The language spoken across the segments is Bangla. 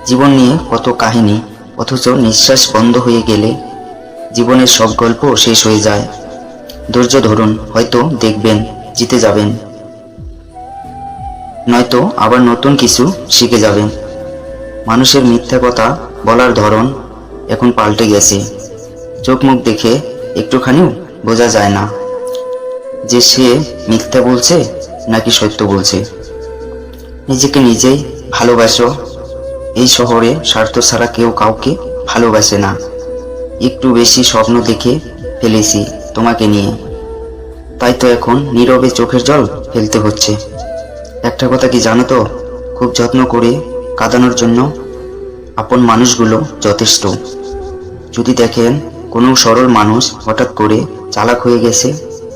জীবন নিয়ে কত কাহিনী, অথচ নিঃশ্বাস বন্ধ হয়ে গেলে জীবনের সব গল্প শেষ হয়ে যায়। ধৈর্য ধরুন, হয়তো দেখবেন জিতে যাবেন, নয়তো আবার নতুন কিছু শিখে যাবেন। মানুষের মিথ্যা কথা বলার ধরন এখন পাল্টে গেছে। চোখ মুখ দেখে একটুখানিও বোঝা যায় না যে সে মিথ্যা বলছে নাকি সত্য বলছে। নিজেকে নিজেই ভালোবাসো। এই শহরে স্বার্থ ছাড়া কেউ কাউকে ভালোবাসে না। একটু বেশি স্বপ্ন দেখে ফেলেছি তোমাকে নিয়ে, তাই তো এখন নীরবে চোখের জল ফেলতে হচ্ছে। একটা কথা কি জানো তো, খুব যত্ন করে কাঁদানোর জন্য আপন মানুষগুলো যথেষ্ট। যদি দেখেন কোনো সরল মানুষ হঠাৎ করে চালাক হয়ে গেছে,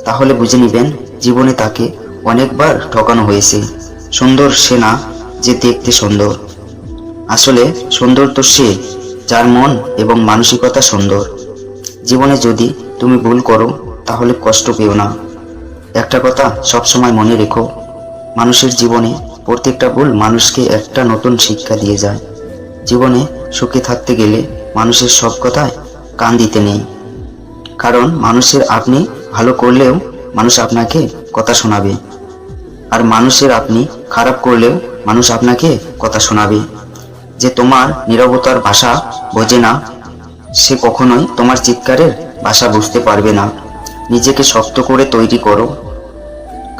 তাহলে বুঝে নিবেন জীবনে তাকে অনেকবার ঠকানো হয়েছে। সুন্দর সে না যে দেখতে সুন্দর, আসলে সুন্দর তো সে যার মন এবং মানসিকতা সুন্দর। জীবনে যদি তুমি ভুল করো তাহলে কষ্ট পেও না। একটা কথা সবসময় মনে রেখো, মানুষের জীবনে প্রত্যেকটা ভুল মানুষকে একটা নতুন শিক্ষা দিয়ে যায়। জীবনে সুখে থাকতে গেলে মানুষের সব কথায় কান দিতে নেই, কারণ মানুষের আপনি ভালো করলেও মানুষ আপনাকে কথা শোনাবে, আর মানুষের আপনি খারাপ করলেও মানুষ আপনাকে কথা শোনাবে। যে তোমার নীরবতার ভাষা বোঝে না, সে কখনোই তোমার চিৎকারের ভাষা বুঝতে পারবে না। নিজেকে শক্ত করে তৈরি করো,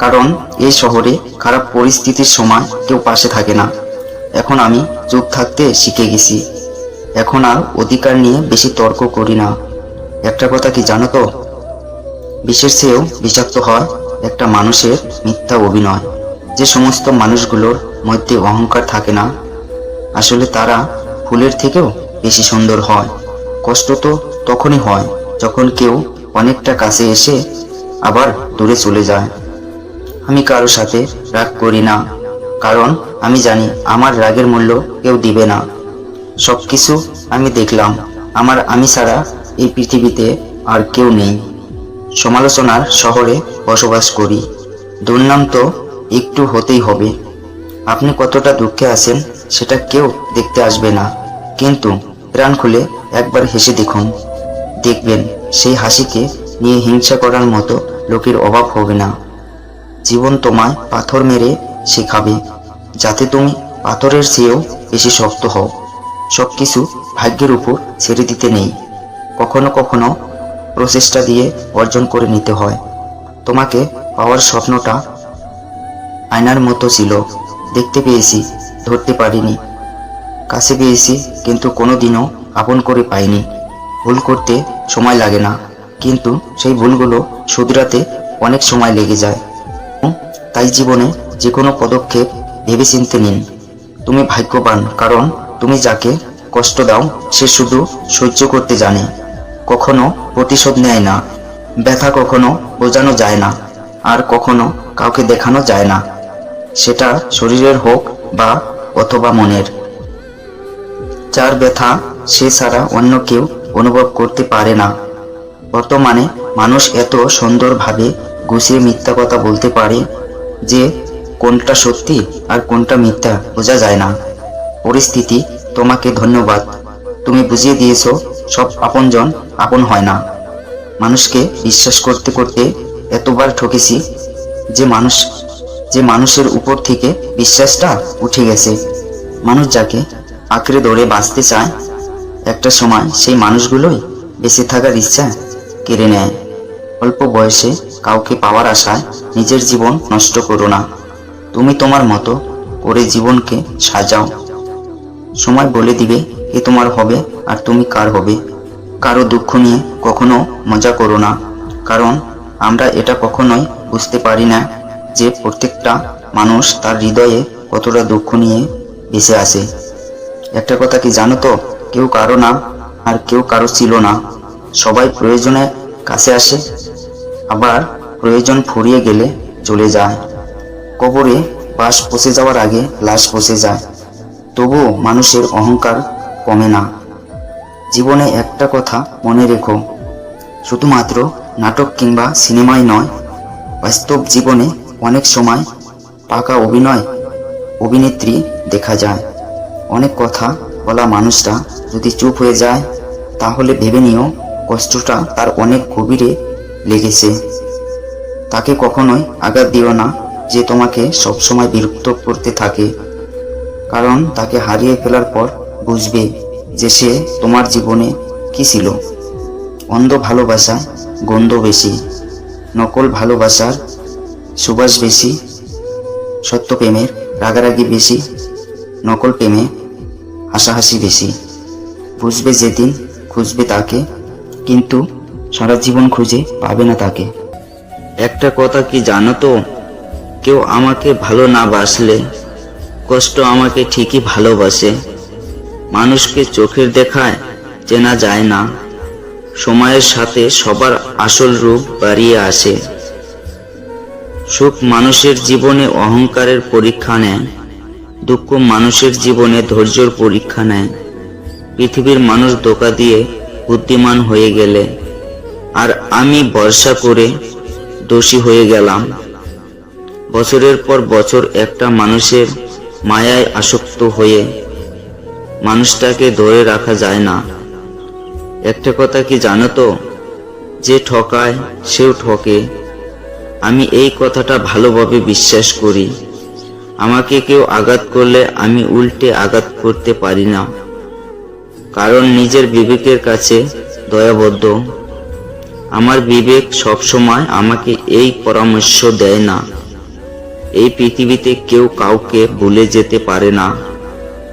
কারণ এই শহরে খারাপ পরিস্থিতির সময় কেউ পাশে থাকে না। এখন আমি চুপ থাকতে শিখে গেছি। এখন আর অধিকার নিয়ে বেশি তর্ক করি না। একটা কথা কি জানো তো, বিষের চেয়েও বিষাক্ত হয় একটা মানুষের মিথ্যা অভিনয়। যে সমস্ত মানুষগুলোর মধ্যে অহংকার থাকে না, আসলে তারা ফুলের থেকেও বেশি সুন্দর হয়। কষ্ট তো তখনই হয় যখন কেউ অনেকটা কাছে এসে আবার দূরে চলে যায়। আমি কারো সাথে রাগ করি না, কারণ আমি জানি আমার রাগের মূল্য কেউ দিবে না। সবকিছু আমি দেখলাম, আমার আমি ছাড়া এই পৃথিবীতে আর কেউ নেই। সমালোচনার শহরে বসবাস করি, দুর্নাম তো একটু হতেই হবে। আপনি কতটা দুঃখে আছেন সেটা কেউ দেখতে আসবে না, কিন্তু প্রাণ খুলে একবার হেসে দেখুন। দেখবেন সেই হাসিকে নিয়ে হিংসা করার মতো লোকের অভাব হবে না। জীবন তোমায় পাথর মেরে শেখাবে, যাতে তুমি পাথরের চেয়েও বেশি শক্ত হও। সবকিছু ভাগ্যের উপর ছেড়ে দিতে নেই, কখনো কখনো প্রচেষ্টা দিয়ে অর্জন করে নিতে হয়। তোমাকে পাওয়ার স্বপ্নটা আয়নার মতো ছিল, দেখতে পেয়েছি, ধরতে পারিনি। কাছে পেয়েছি, কিন্তু কোনোদিনও আপন করে পাইনি। ভুল করতে সময় লাগে না, কিন্তু সেই ভুলগুলো শুধরাতে অনেক সময় লেগে যায়। তাই জীবনে যে কোনো পদক্ষেপ ভেবেচিন্তে নিন। তুমি ভাগ্যবান, কারণ তুমি যাকে কষ্ট দাও সে শুধু সহ্য করতে জানে, কখনো প্রতিশোধ নেয় না। ব্যথা কখনো বোঝানো যায় না, আর কখনো কাউকে দেখানো যায় না, সেটা শরীরের হোক বা অথবা মনের। যার ব্যথা সে ছাড়া অন্য কেউ অনুভব করতে পারে না। বর্তমানে মানুষ এত সুন্দরভাবে গুছিয়ে মিথ্যা কথা বলতে পারে যে কোনটা সত্যি আর কোনটা মিথ্যা বোঝা যায় না। পরিস্থিতি তোমাকে ধন্যবাদ, তুমি বুঝিয়ে দিয়েছো সব আপনজন আপন হয় না। মানুষকে বিশ্বাস করতে করতে এতবার ঠকেছি যে মানুষের উপর থেকে বিশ্বাসটা উঠে গেছে। মানুষ যাকে আঁকড়ে ধরে বাঁচতে চায়, একটা সময় সেই মানুষগুলোই বেঁচে থাকার ইচ্ছা কেড়ে নেয়। অল্প বয়সে কাউকে পাওয়ার আশায় নিজের জীবন নষ্ট করো না। তুমি তোমার মতো করে জীবনকে সাজাও। সময় বলে দিবে কে তোমার হবে আর তুমি কার হবে। কারো দুঃখ নিয়ে কখনো মজা করো না, কারণ আমরা এটা কখনোই বুঝতে পারি না যে প্রত্যেকটা মানুষ তার হৃদয়ে কতটা দুঃখ নিয়ে বেঁচে আছে। একটা কথা কি জানো তো, কেউ কারো না আর কেউ কারো ছিল না। সবাই প্রয়োজনে কাছে আসে, আবার প্রয়োজন ফুরিয়ে গেলে চলে যায়। কবরে বাস পচে যাওয়ার আগে লাশ পচে যায়, তবুও মানুষের অহংকার কমে না। জীবনে একটা কথা মনে রেখো, শুধুমাত্র নাটক কিংবা সিনেমায় নয়, বাস্তব জীবনে অনেক সময় পাকা অভিনেত্রী দেখা যায়। অনেক কথা বলা মানুষটা যদি চুপ হয়ে যায়, তাহলে ভেবে নিও কষ্টটা তার অনেক গভীরে লেগেছে। তাকে কখনোই আঘাত দিও না যে তোমাকে সবসময় বিরক্ত করতে থাকে, কারণ তাকে হারিয়ে ফেলার পর বুঝবে যে সে তোমার জীবনে কি ছিল। অন্ধ ভালোবাসায় গন্ধ বেশি, নকল ভালোবাসার সুবাস বেশি, সত্য প্রেমের রাগারাগি বেশি, নকল প্রেমে হাসাহাসি বেশি। বুঝবে যেদিন খুঁজবে তাকে, কিন্তু সারা জীবন খুঁজে পাবে না তাকে। একটা কথা কি জানো তো, কেউ আমাকে ভালো না বাসলে কষ্ট আমাকে ঠিকই ভালোবাসে। মানুষকে চোখের দেখায় চেনা যায় না, সময়ের সাথে সবার আসল রূপ বাড়িয়ে আসে। সুখ মানুষের জীবনে অহংকারের পরীক্ষা নেয়, দুঃখ মানুষের জীবনে ধৈর্যের পরীক্ষা নেয়। পৃথিবীর মানুষ ধোঁকা দিয়ে বুদ্ধিমান হয়ে গেলে, আর আমি ভরসা করে দোষী হয়ে গেলাম। বছরের পর বছর একটা মানুষের মায়ায় আসক্ত হয়ে মানুষটাকে ধরে রাখা যায় না। একটা কথা কি জানো তো, যে ঠকায় সেও ঠকে। আমি এই কথাটা ভালোভাবে বিশ্বাস করি। আমাকে কেউ আঘাত করলে আমি উল্টে আঘাত করতে পারি না, কারণ নিজের বিবেকের কাছে দয়াবদ্ধ। আমার বিবেক সবসময় আমাকে এই পরামর্শ দেয় না, এই পৃথিবীতে কেউ কাউকে ভুলে যেতে পারে না।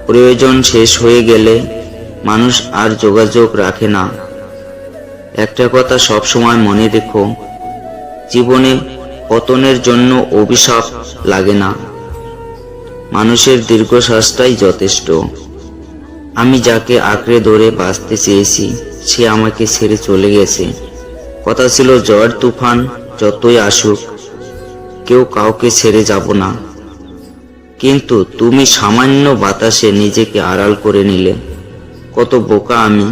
প্রয়োজন শেষ হয়ে গেলে মানুষ আর যোগাযোগ রাখে না। একটা কথা সবসময় মনে রেখো, জীবনে পতনের জন্য অভিশাপ লাগে না, মানুষের দীর্ঘশ্বাসটাই যথেষ্ট। আমি যাকে আঁকড়ে ধরে বাঁচতে চেয়েছি, সে আমাকে ছেড়ে চলে গেছে। কথা ছিল ঝড় তুফান যতই আসুক, কেউ কাউকে ছেড়ে যাব না। কিন্তু তুমি সামান্য বাতাসে নিজেকে আড়াল করে নিলে। কত বোকা আমি,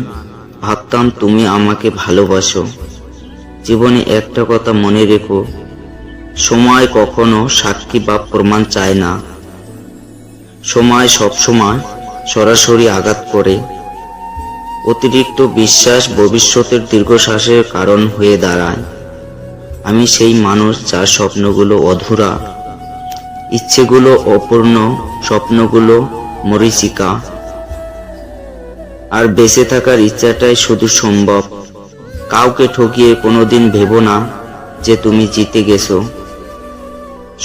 ভাবতাম তুমি আমাকে ভালোবাসো। জীবনে একটা কথা মনে রেখো, সময় কখনো সাক্ষী বা প্রমাণ চায় না। সময় সবসময় সরাসরি আঘাত করে। অতিরিক্ত বিশ্বাস ভবিষ্যতের দীর্ঘশ্বাসের কারণ হয়ে দাঁড়ায়। আমি সেই মানুষ যার স্বপ্নগুলো অধুরা, ইচ্ছেগুলো অপূর্ণ, স্বপ্নগুলো মরীচিকা, আর বেঁচে থাকার ইচ্ছাটাই শুধু সম্ভব। কাউকে ঠকিয়ে কোনোদিন ভেবো না যে তুমি জিতে গেছো।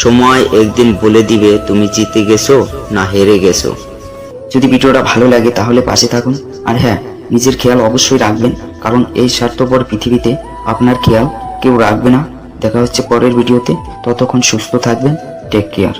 সময় একদিন বলে দিবে তুমি জিতে গেছো না হেরে গেছো। যদি ভিডিওটা ভালো লাগে তাহলে পাশে থাকুন, আর হ্যাঁ, নিজের খেয়াল অবশ্যই রাখবেন, কারণ এই স্বার্থপর পৃথিবীতে আপনার খেয়াল কেউ রাখবে না। দেখা হচ্ছে পরের ভিডিওতে, ততক্ষণ সুস্থ থাকবেন। Take care.